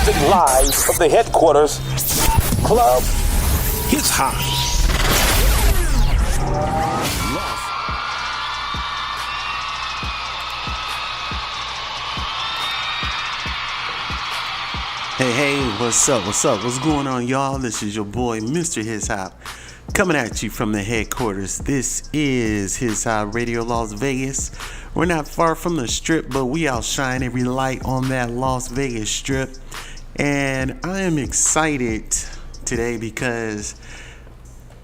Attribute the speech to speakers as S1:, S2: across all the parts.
S1: Broadcasting live from the headquarters, Club His Hop.
S2: Hey, what's up? What's going on, y'all? This is your boy, Mr. His Hop, coming at you from the headquarters. This is His Hop Radio Las Vegas. We're not far from the strip, but we outshine every light on that Las Vegas strip. And I am excited today because,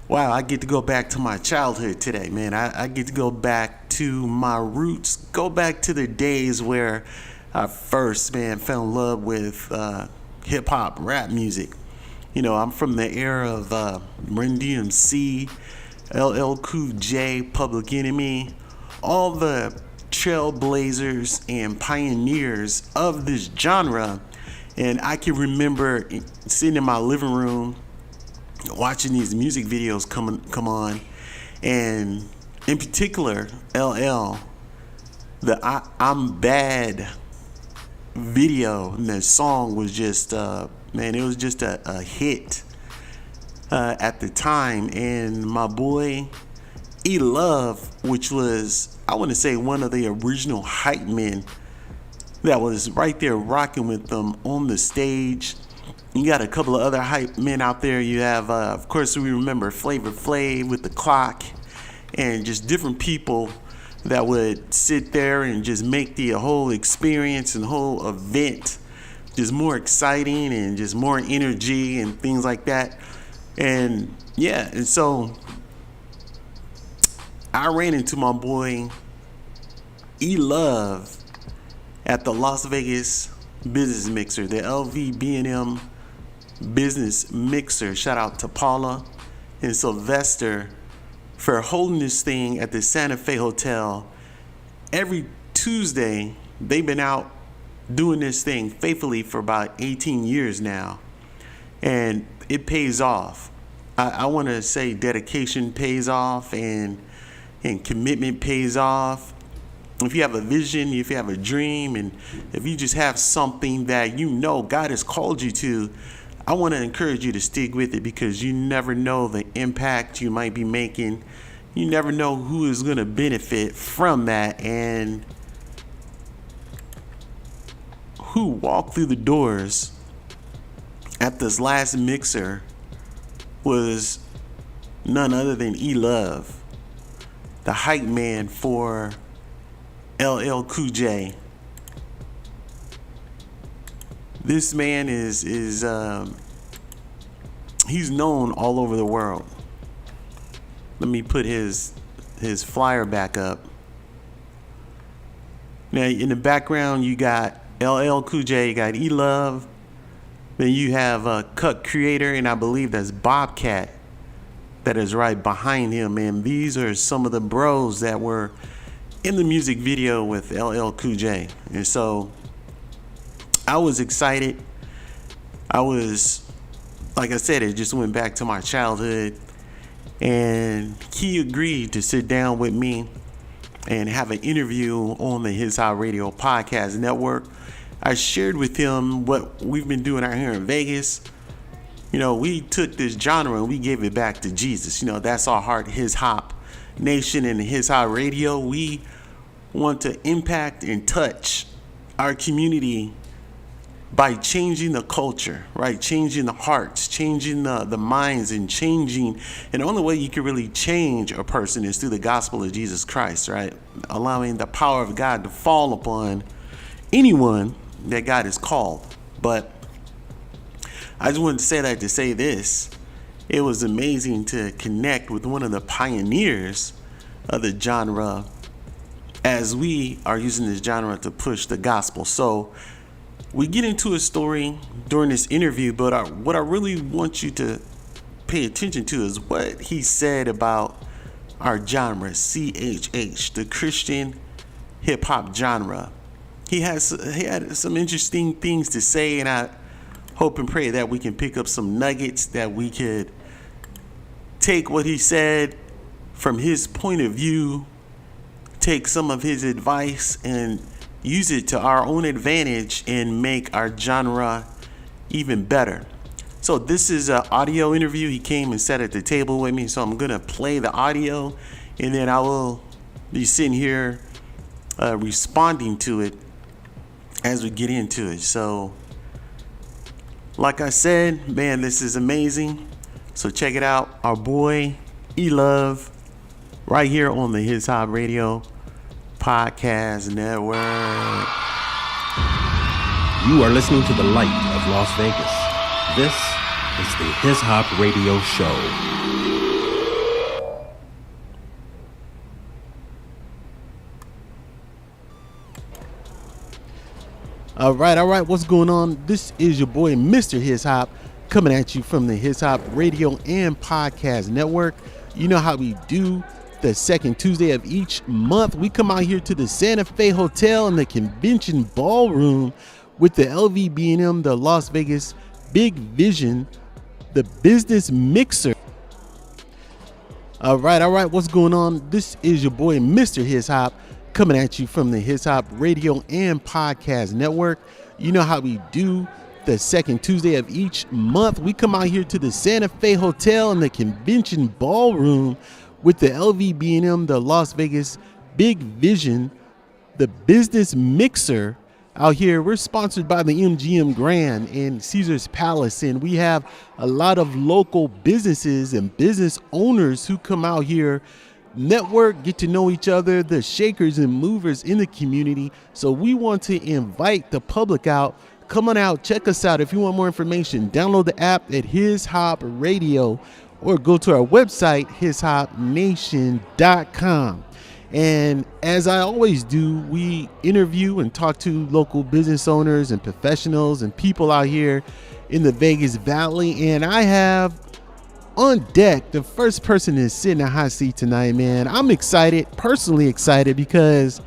S2: wow, I get to go back to my childhood today, man. I get to go back to my roots, go back to the days where I first, fell in love with hip-hop rap music. You know, I'm from the era of Run DMC, LL Cool J, Public Enemy, all the trailblazers and pioneers of this genre. And I can remember sitting in my living room watching these music videos come on, and in particular LL, the I'm Bad video, and the song was just it was just a hit at the time. And my boy E-Love, which was, I want to say, one of the original hype men that was right there rocking with them on the stage. You got a couple of other hype men out there. You have of course, we remember Flavor Flav with the clock, and just different people that would sit there and just make the whole experience and whole event just more exciting and just more energy and things like that. And yeah, and so I ran into my boy E-Love at the Las Vegas Business Mixer, the LVB&M Business Mixer. Shout out to Paula and Sylvester for holding this thing at the Santa Fe Hotel. Every Tuesday, they've been out doing this thing faithfully for about 18 years now. And it pays off. I want to say dedication pays off, and commitment pays off. If you have a vision, if you have a dream, and if you just have something that you know God has called you to, I want to encourage you to stick with it, because you never know the impact you might be making. You never know who is going to benefit from that. And who walked through the doors at this last mixer was none other than E-Love, the hype man for LL Cool J. This man is he's known all over the world. Let me put his flyer back up. Now in the background you got LL Cool J, you got E-Love, then you have Cut Creator, and I believe that's Bobcat that is right behind him. And these are some of the bros that were in the music video with LL Cool J. And so I was excited. I was, like I said, it just went back to my childhood. And he agreed to sit down with me and have an interview on the His Hop Radio Podcast Network. I shared with him what we've been doing out here in Vegas. You know, we took this genre and we gave it back to Jesus. You know, that's our heart, His Hop Nation and His Hop Radio. We want to impact and touch our community by changing the culture, right? Changing the hearts, changing the minds, and changing. And the only way you can really change a person is through the gospel of Jesus Christ, right? Allowing the power of God to fall upon anyone that God has called. But I just wanted to say that to say this. It was amazing to connect with one of the pioneers of the genre, as we are using this genre to push the gospel. So we get into a story during this interview, but what I really want you to pay attention to is what he said about our genre, CHH, the Christian hip hop genre. He had some interesting things to say, and I hope and pray that we can pick up some nuggets, that we could take what he said from his point of view, take some of his advice and use it to our own advantage and make our genre even better. So this is an audio interview. He came and sat at the table with me, so I'm gonna play the audio, and then I will be sitting here responding to it as we get into it. So like I said, man, this is amazing. So check it out. Our boy E-Love right here on the His Hop Radio Podcast Network.
S3: You are listening to the light of Las Vegas. This is the His Hop Radio Show.
S4: All right. What's going on? This is your boy, Mr. His Hop, coming at you from the His Hop Radio and Podcast Network. You know how we do. The second Tuesday of each month, we come out here to the Santa Fe Hotel in the Convention Ballroom with the LVB&M, the Las Vegas Big Vision, the Business Mixer. All right. What's going on? This is your boy, Mr. His Hop, coming at you from the His Hop Radio and Podcast Network. You know how we do. The second Tuesday of each month, we come out here to the Santa Fe Hotel in the Convention Ballroom with the LVB&M, the Las Vegas Big Vision, the Business Mixer. Out here, we're sponsored by the MGM Grand and Caesars Palace, and we have a lot of local businesses and business owners who come out here, network, get to know each other, the shakers and movers in the community. So we want to invite the public out. Come on out, check us out. If you want more information, download the app at His Hop Radio or go to our website, hishopnation.com. And as I always do, we interview and talk to local business owners and professionals and people out here in the Vegas Valley. And I have on deck the first person to sit in a hot seat tonight, man. I'm excited, personally excited, because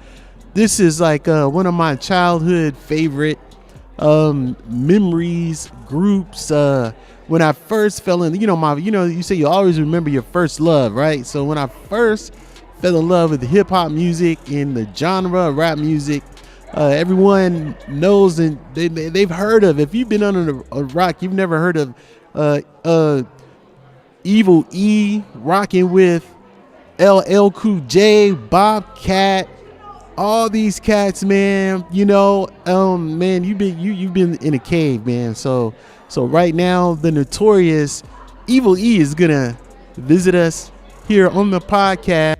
S4: this is like one of my childhood favorite memories, groups. When I first fell in, you say you always remember your first love, right? So when I first fell in love with hip hop music and the genre of rap music, everyone knows and they've heard of. If you've been under a rock, you've never heard of Evil E rocking with LL Cool J, Bobcat, all these cats, man. Man, you've been in a cave, man. So right now, the notorious Evil E is gonna visit us here on the podcast.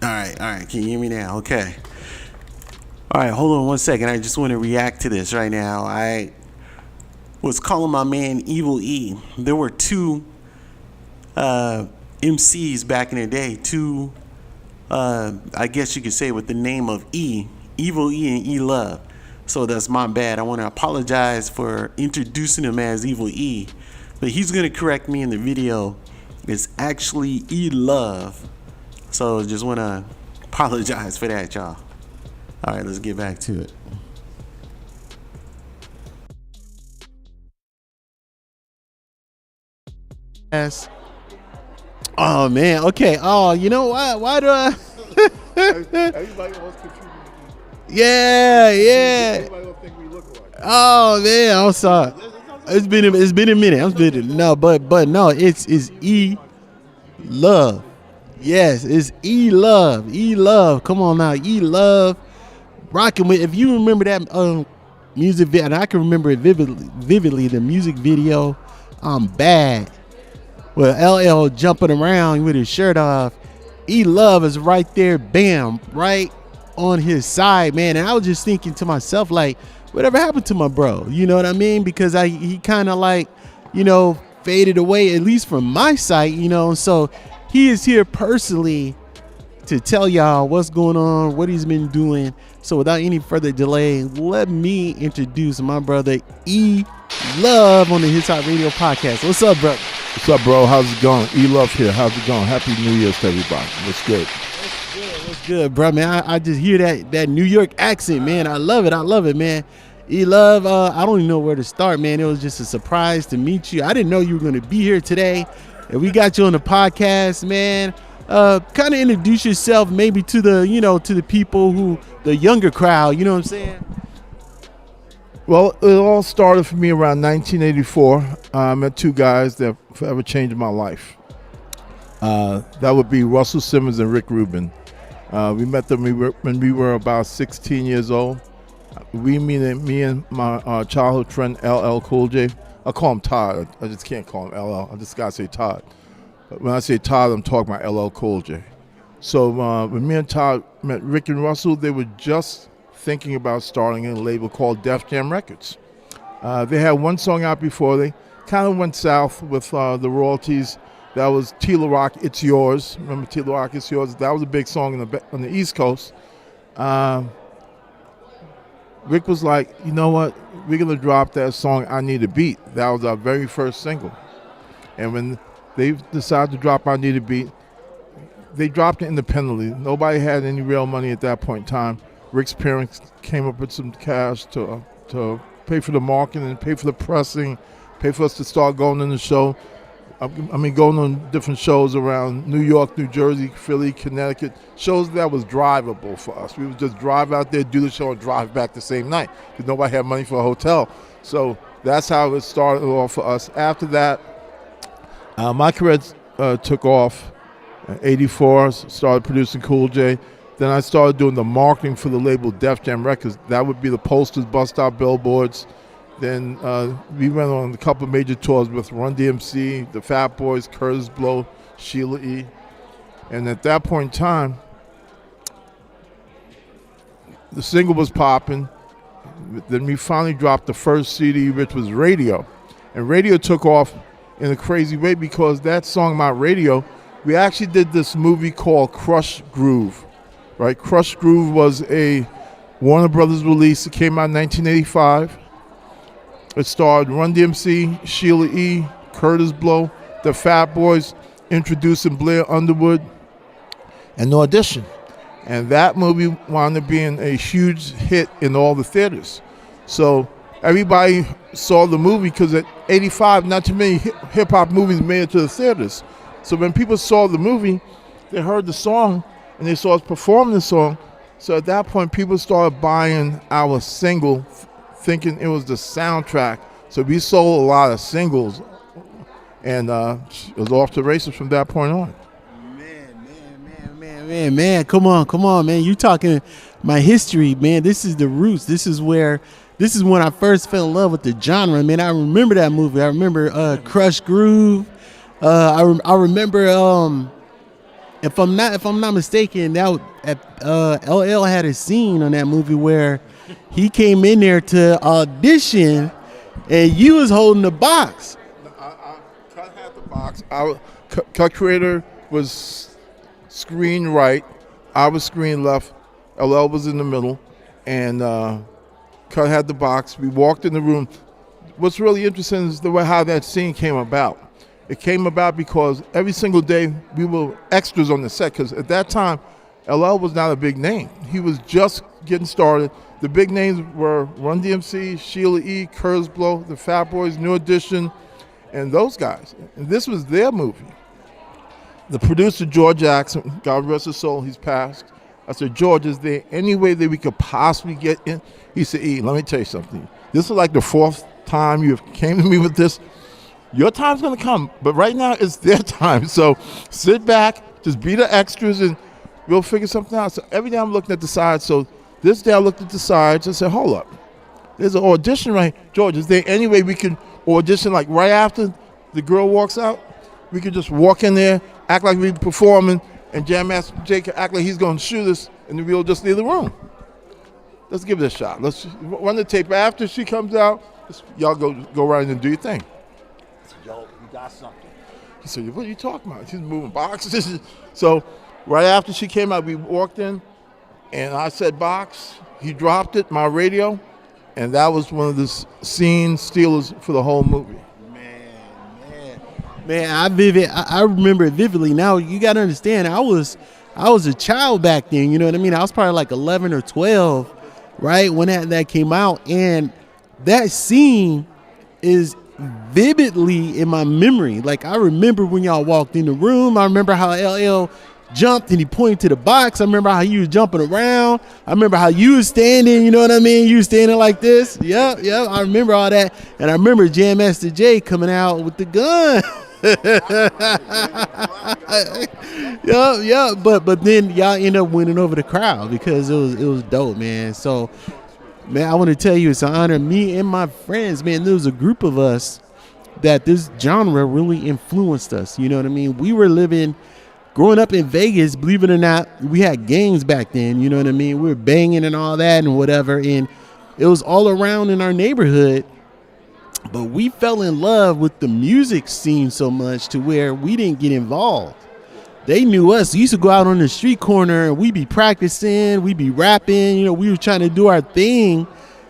S2: All right. Can you hear me now? Okay. All right, hold on one second. I just want to react to this right now. I was calling my man Evil E. There were two MCs back in the day, I guess you could say with the name of E, Evil E and E-Love. So that's my bad. I want to apologize for introducing him as Evil E, but he's going to correct me in the video. It's actually E-Love. So just want to apologize for that, y'all. All right, let's get back to it.
S4: Yes. Oh man. Okay. Oh, you know why? Why do I?
S5: Everybody else contributed.
S4: Yeah.
S5: Everybody else think we look alike.
S4: Oh man, I'm sorry. It's been a minute. No, but no, it's E-Love. Yes, it's E-Love. E-Love. Come on now, E-Love. Rocking with. If you remember that music video, and I can remember it vividly. The music video, I'm Bad. With LL jumping around with his shirt off. E-Love is right there, bam, right on his side, man. And I was just thinking to myself, like, whatever happened to my bro? You know what I mean? Because he kind of like, faded away, at least from my sight, So he is here personally to tell y'all what's going on, what he's been doing. So without any further delay, let me introduce my brother E-Love on the His Hop Radio Podcast. What's up, bro?
S5: What's up, bro? How's it going? E-Love here. How's it going? Happy New Year's to everybody. What's good?
S4: What's good, bro, man. I just hear that New York accent, man. I love it, man. E-Love, I don't even know where to start, man. It was just a surprise to meet you. I didn't know you were going to be here today, and we got you on the podcast, man. Kind of introduce yourself maybe to the people the younger crowd, you know what I'm saying?
S5: Well, it all started for me around 1984. I met two guys that forever changed my life. That would be Russell Simmons and Rick Rubin. We met them when we were about 16 years old. Me and my childhood friend LL Cool J. I call him Todd. I just can't call him LL. I just gotta say Todd. But when I say Todd, I'm talking about LL Cool J. So when me and Todd met Rick and Russell, they were just thinking about starting a label called Def Jam Records. They had one song out before. They kind of went south with the royalties. That was Tila Rock, It's Yours. Remember Tila Rock, It's Yours? That was a big song on the East Coast. Rick was like, you know what? We're going to drop that song, I Need a Beat. That was our very first single. And when they decided to drop I Need a Beat, they dropped it independently. Nobody had any real money at that point in time. Rick's parents came up with some cash to pay for the marketing, pay for the pressing, pay for us to start going on the show. Going on different shows around New York, New Jersey, Philly, Connecticut, shows that was drivable for us. We would just drive out there, do the show, and drive back the same night because nobody had money for a hotel. So that's how it started off for us. After that, my career took off. In '84, started producing Cool J. Then I started doing the marketing for the label Def Jam Records. That would be the posters, bus stop billboards. Then we went on a couple of major tours with Run DMC, the Fat Boys, Curtis Blow, Sheila E. And at that point in time, the single was popping. Then we finally dropped the first CD, which was Radio. And Radio took off in a crazy way because that song about radio, we actually did this movie called Crush Groove. Right? Crush Groove was a Warner Brothers release. It came out in 1985. It starred Run DMC, Sheila E., Curtis Blow, the Fat Boys, introducing Blair Underwood, and Audition. And that movie wound up being a huge hit in all the theaters. So everybody saw the movie because at 85, not too many hip-hop movies made it to the theaters. So when people saw the movie, they heard the song, and they saw us perform the song. So at that point, people started buying our single, thinking it was the soundtrack. So we sold a lot of singles, and it was off to races from that point on.
S4: Man, come on, man. You talking my history, man. This is the roots. This is when I first fell in love with the genre, man. I remember that movie. I remember Crush Groove. I remember if I'm not mistaken, that LL had a scene on that movie where he came in there to audition, and you was holding the box.
S5: Cut had the box. Our cut creator was screen right. I was screen left. LL was in the middle, and Cut had the box. We walked in the room. What's really interesting is the way how that scene came about. It came about because every single day we were extras on the set, because at that time, LL was not a big name. He was just getting started. The big names were Run DMC, Sheila E., Curtis Blow, the Fat Boys, New Edition, and those guys. And this was their movie. The producer, George Jackson, God rest his soul, he's passed. I said, George, is there any way that we could possibly get in? He said, E, let me tell you something. This is like the fourth time you came to me with this. Your time's going to come, but right now it's their time. So sit back, just be the extras, and we'll figure something out. So every day I'm looking at the sides. So this day I looked at the sides and said, hold up. There's an audition right. George, is there any way we can audition like right after the girl walks out? We could just walk in there, act like we're performing, and Jam Master Jay can act like he's going to shoot us, and then we'll just leave the room. Let's give it a shot. Let's run the tape. After she comes out, y'all go right in and do your thing. Yo, you got something. He said, what are you talking about? She's moving boxes. So right after she came out, we walked in, and I said box. He dropped it, my radio, and that was one of the scene stealers for the whole movie.
S4: Man, I remember it vividly. Now you got to understand, I was I was a child back then, you know what I mean? I was probably like 11 or 12, right, when that came out. And that scene is vividly in my memory. Like, I remember when y'all walked in the room. I remember how LL jumped and he pointed to the box. I remember how he was jumping around. I remember how you was standing, you know what I mean? You was standing like this. Yep. I remember all that. And I remember Jam Master Jay coming out with the gun. yeah. But then y'all end up winning over the crowd because it was dope, man. So, man, I want to tell you, it's an honor. Me and my friends, man, there was a group of us that this genre really influenced us. You know what I mean? We were growing up in Vegas, believe it or not, we had gangs back then. You know what I mean? We were banging and all that and whatever. And it was all around in our neighborhood. But we fell in love with the music scene so much to where we didn't get involved. They knew us. We used to go out on the street corner and we'd be practicing, we'd be rapping. You know, we were trying to do our thing.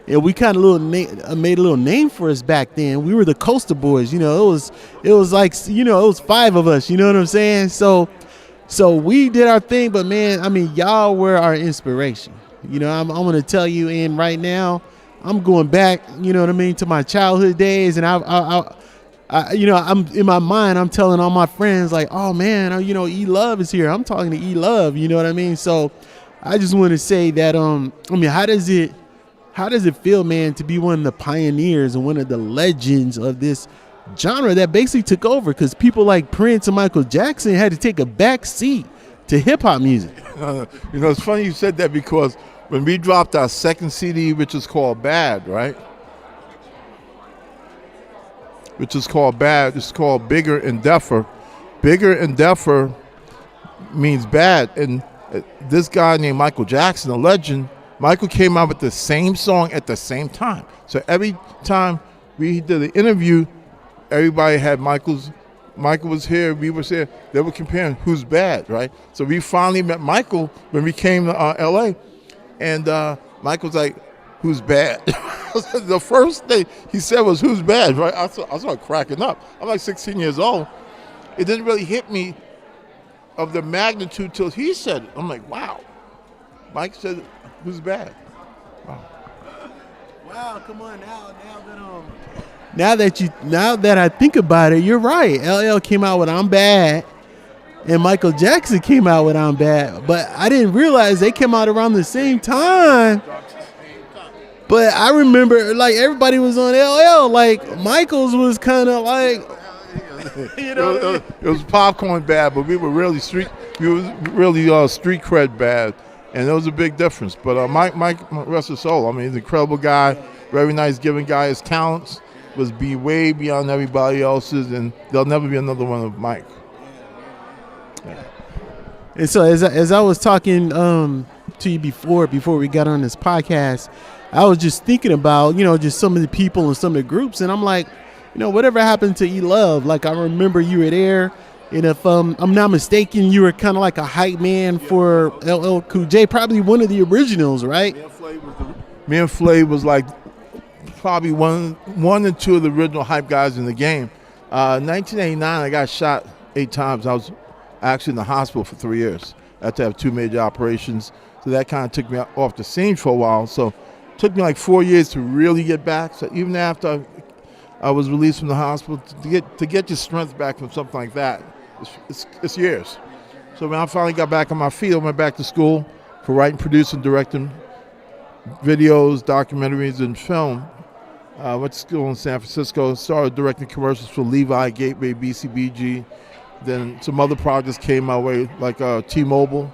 S4: And we kind of made a little name for us back then. We were the Coastal Boys. You know, it was like, you know, it was 5 of us. You know what I'm saying? So we did our thing. But, man, I mean, y'all were our inspiration. You know, I'm going to tell you, and right now, I'm going back, you know what I mean, to my childhood days, and I you know, I'm in my mind, I'm telling all my friends like, oh man, you know, E-Love is here. I'm talking to E-Love, you know what I mean? So I just want to say that, I mean, how does it feel, man, to be one of the pioneers and one of the legends of this genre that basically took over? Because people like Prince and Michael Jackson had to take a back seat to hip hop music.
S5: You know, it's funny you said that because when we dropped our second CD, which is called Bad, right? Which is called Bad. It's called Bigger and Deffer. Bigger and Deffer means bad. And this guy named Michael Jackson, a legend, Michael came out with the same song at the same time. So every time we did an interview, everybody had Michael was here, we was here. They were comparing who's bad, right? So we finally met Michael when we came to L.A., and Mike was like, who's bad? The first thing he said was, who's bad, right? I started cracking up. I'm like 16 years old. It didn't really hit me of the magnitude till he said it. I'm like, wow. Mike said, who's bad?
S4: Wow, come on now that I think about it, you're right. LL came out with I'm Bad. And Michael Jackson came out with I'm Bad. But I didn't realize they came out around the same time. But I remember, like, everybody was on LL. Like, Michael's was kind of like, you know.
S5: It was popcorn bad, but we were really street cred bad. And there was a big difference. But Mike, rest his soul. I mean, he's an incredible guy, very nice giving guy. His talents was way beyond everybody else's, and there'll never be another one of Mike.
S4: And so as I was talking to you before we got on this podcast, I was just thinking about, you know, just some of the people and some of the groups, and I'm like, you know, whatever happened to E-Love? Like, I remember you were there, and if I'm not mistaken, you were kind of like a hype man for LL Cool J, probably one of the originals, right?
S5: Me and Flav was like probably one and two of the original hype guys in the game. 1989, I got shot 8 times. I was actually in the hospital for 3 years. I had to have 2 major operations. So that kind of took me off the scene for a while. So it took me like 4 years to really get back. So even after I was released from the hospital, to get your strength back from something like that, it's years. So when I finally got back on my feet, I went back to school for writing, producing, directing videos, documentaries, and film. I went to school in San Francisco, started directing commercials for Levi, Gateway, BCBG. Then some other projects came my way, like T-Mobile.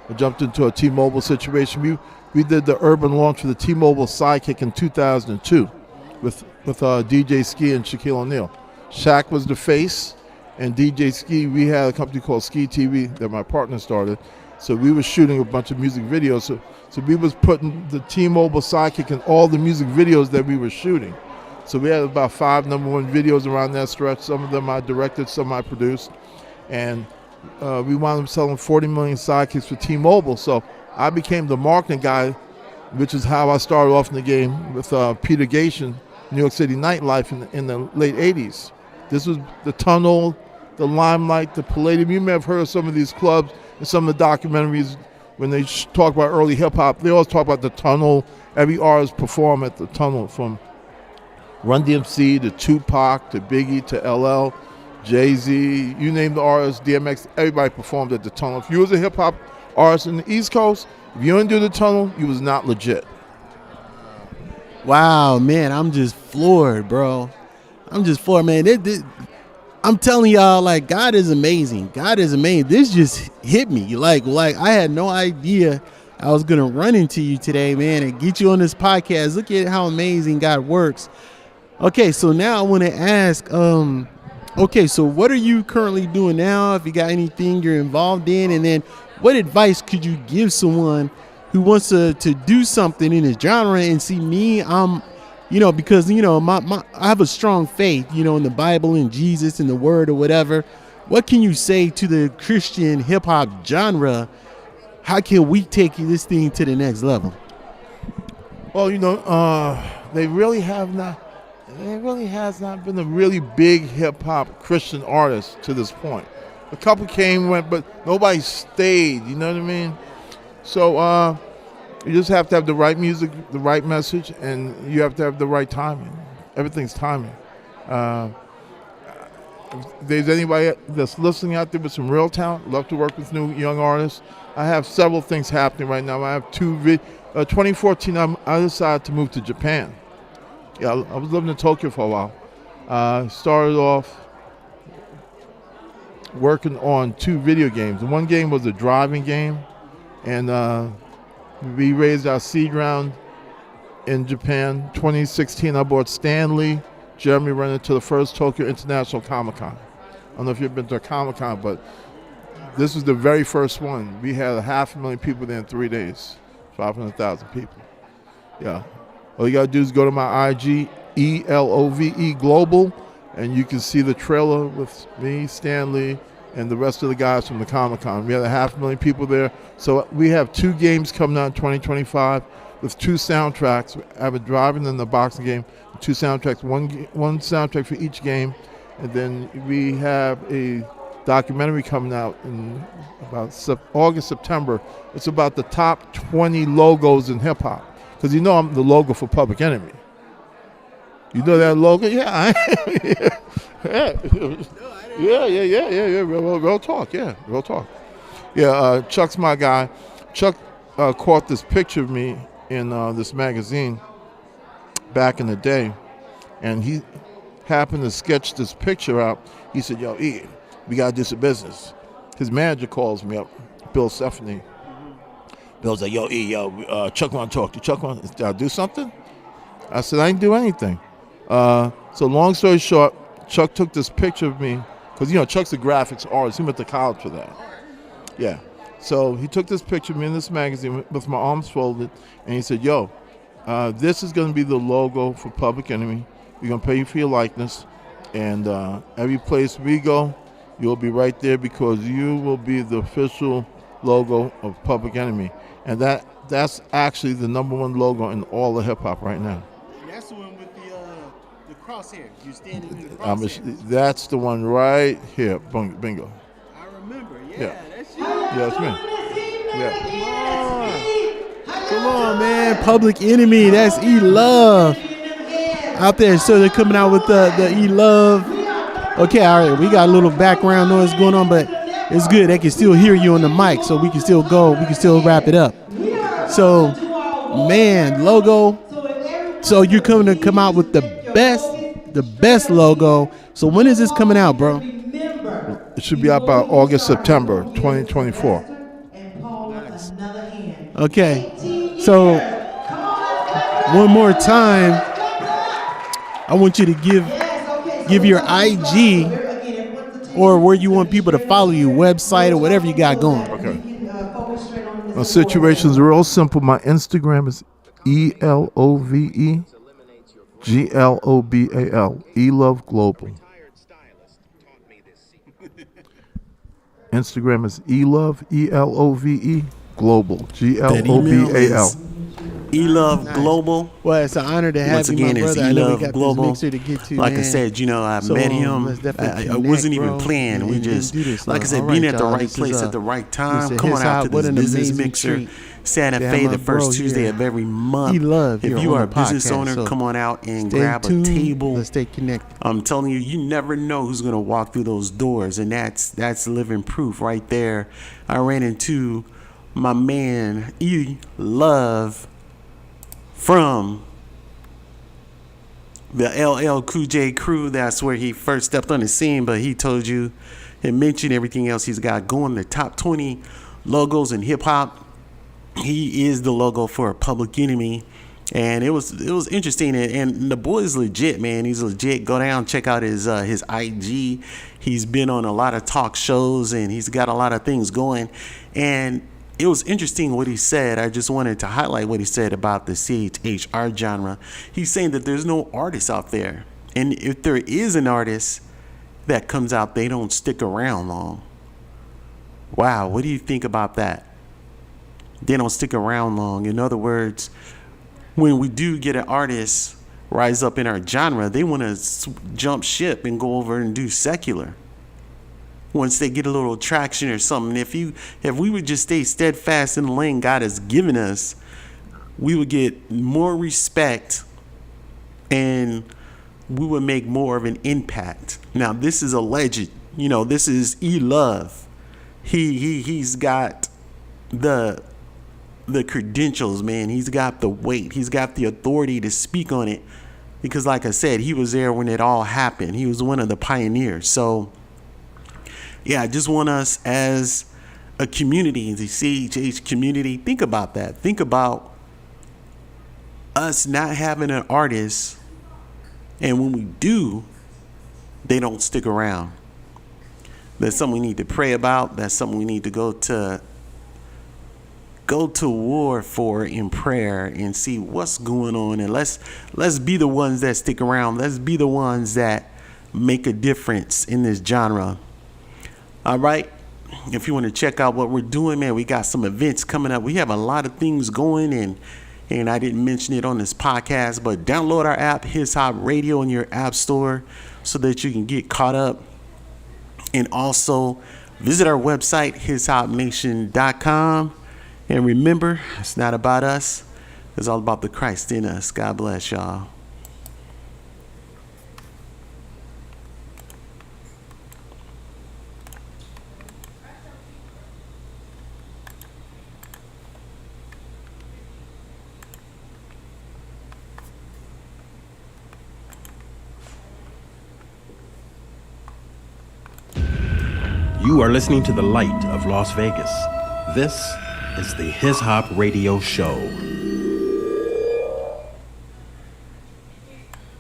S5: I jumped into a T-Mobile situation. We did the urban launch for the T-Mobile Sidekick in 2002 with DJ Ski and Shaquille O'Neal. Shaq was the face, and DJ Ski, we had a company called Ski TV that my partner started. So we were shooting a bunch of music videos. So we was putting the T-Mobile Sidekick in all the music videos that we were shooting. So we had about 5 #1 videos around that stretch. Some of them I directed, some I produced. And we wound up selling 40 million sidekicks for T-Mobile. So I became the marketing guy, which is how I started off in the game with Peter Gatien, New York City nightlife in the late 80s. This was the Tunnel, the Limelight, the Palladium. You may have heard of some of these clubs in some of the documentaries, when they talk about early hip hop, they always talk about the tunnel. Every artist performed at the tunnel, from Run DMC to Tupac to Biggie to LL, Jay-Z, you name the artist, DMX, everybody performed at the tunnel. If you was a hip hop artist in the East Coast, if you didn't do the tunnel, you was not legit.
S4: Wow, man, I'm just floored, bro. I'm just floored, man. I'm telling y'all, like, God is amazing. God is amazing. This just hit me. Like I had no idea I was gonna run into you today, man, and get you on this podcast. Look at how amazing God works. Okay, so now I want to ask, okay, so what are you currently doing now? If you got anything you're involved in, and then what advice could you give someone who wants to do something in this genre and see me? Because I have a strong faith, in the Bible and Jesus and the Word or whatever. What can you say to the Christian hip hop genre? How can we take this thing to the next level?
S5: Well, there really has not been a really big hip hop Christian artist to this point. A couple came, went, but nobody stayed. You know what I mean? So you just have to have the right music, the right message, and you have to have the right timing. Everything's timing. If there's anybody that's listening out there with some real talent, love to work with new young artists. I have several things happening right now. I have 2014, I decided to move to Japan. Yeah, I was living in Tokyo for a while. Started off working on 2 video games. One game was a driving game, and we raised our seed round in Japan. 2016, I bought Stanley. Jeremy ran into the first Tokyo International Comic-Con. I don't know if you've been to a Comic-Con, but this was the very first one. We had 500,000 people there in 3 days, 500,000 people. Yeah. All you got to do is go to my IG, ELOVE Global, and you can see the trailer with me, Stanley, and the rest of the guys from the Comic-Con. We had 500,000 people there. So we have 2 games coming out in 2025 with 2 soundtracks. I have a driving and a boxing game, 2 soundtracks, one soundtrack for each game. And then we have a documentary coming out in about August, September. It's about the top 20 logos in hip-hop. Because I'm the logo for Public Enemy. You know that logo? Yeah. Yeah. Real talk. Yeah, real talk. Yeah, Chuck's my guy. Chuck caught this picture of me in this magazine back in the day, and he happened to sketch this picture out. He said, "Yo, E, we gotta do some business." His manager calls me up, Bill Stephanie. Bill's like, "Yo, E, Chuck want to talk to you. Chuck want to do something?" I said, "I didn't do anything." So long story short, Chuck took this picture of me, because Chuck's a graphics artist. He went to college for that. Yeah. So he took this picture of me in this magazine with my arms folded, and he said, "Yo, this is going to be the logo for Public Enemy. We're going to pay you for your likeness, and every place we go, you'll be right there, because you will be the official logo of Public Enemy." And that's actually the #1 logo in all of hip-hop right now.
S4: And that's the one with the crosshair. You're standing in the crosshair.
S5: That's the one right here. Bingo.
S4: I remember.
S5: Yeah.
S4: That's you.
S5: Yeah, it's me. Yeah.
S4: Come on, man. Public Enemy. That's E-Love out there. So they're coming out with the E-Love. Okay, all right. We got a little background noise going on, but it's good. They can still hear you on the mic, so we can still go. We can still wrap it up. So, man, logo. So you're coming to come out with the best logo. So when is this coming out, bro?
S5: It should be out by August, September 2024.
S4: Okay. So one more time, I want you to give your IG or where you want people to follow you, website or whatever you got going.
S5: Okay. My situation's real simple. My Instagram is ELOVE GLOBAL, E-Love Global. Instagram is E-Love, ELOVE Global, GLOBAL.
S2: E-Love
S4: Nice.
S2: Global.
S4: Well, it's an honor to have
S2: Once
S4: you,
S2: again,
S4: my
S2: it's
S4: brother. I know we
S2: E-Love
S4: got
S2: Global.
S4: this mixer to get to,
S2: Like I
S4: man.
S2: said, you know, I
S4: So,
S2: met
S4: let's
S2: him.
S4: definitely
S2: I
S4: connect,
S2: wasn't
S4: bro,
S2: even playing. We
S4: and
S2: just,
S4: do this,
S2: like I
S4: though.
S2: said,
S4: All
S2: being
S4: right,
S2: at the
S4: y'all,
S2: right
S4: this
S2: place
S4: is,
S2: at the right
S4: this
S2: time.
S4: is
S2: Come
S4: His
S2: on out
S4: Hop.
S2: to
S4: What
S2: this
S4: an
S2: business
S4: amazing
S2: mixer.
S4: treat
S2: Santa
S4: to have
S2: Fe,
S4: my
S2: the first
S4: bro
S2: Tuesday
S4: here.
S2: of every month.
S4: E-Love here
S2: If you
S4: on
S2: are a
S4: the
S2: business
S4: podcast,
S2: owner,
S4: so
S2: come on out and
S4: stay
S2: grab
S4: tuned.
S2: a table.
S4: Let's stay connected.
S2: I'm telling you, you never know who's gonna walk through those doors, and that's living proof right there. I ran into my man E-Love from the LL Cool J crew. That's where he first stepped on the scene, but he told you and mentioned everything else he's got going. The top 20 logos in hip hop. He is the logo for Public Enemy. And it was interesting, and the boy's legit, man. He's legit. Go down, check out his IG. He's been on a lot of talk shows, and he's got a lot of things going. And it was interesting what he said. I just wanted to highlight what he said about the CHR genre. He's saying that there's no artist out there, and if there is an artist that comes out, they don't stick around long. Wow, what do you think about that? They don't stick around long. In other words, when we do get an artist rise up in our genre, they want to jump ship and go over and do secular. Once they get a little traction or something, if we would just stay steadfast in the lane God has given us, we would get more respect and we would make more of an impact. Now, this is alleged. You know, this is E-Love. He's got the credentials, man. He's got the weight. He's got the authority to speak on it because, like I said, he was there when it all happened. He was one of the pioneers. So, yeah, I just want us as a community, the CHH community, think about that. Think about us not having an artist, and when we do, they don't stick around. That's something we need to pray about. That's something we need to go to war for in prayer and see what's going on, and let's be the ones that stick around. Let's be the ones that make a difference in this genre. All right, if you want to check out what we're doing, man, we got some events coming up. We have a lot of things going, and I didn't mention it on this podcast, but download our app, His Hop Radio, in your app store so that you can get caught up. And also visit our website, hishopnation.com. And remember, it's not about us. It's all about the Christ in us. God bless y'all.
S3: You are listening to the light of Las Vegas. This is the His Hop Radio Show.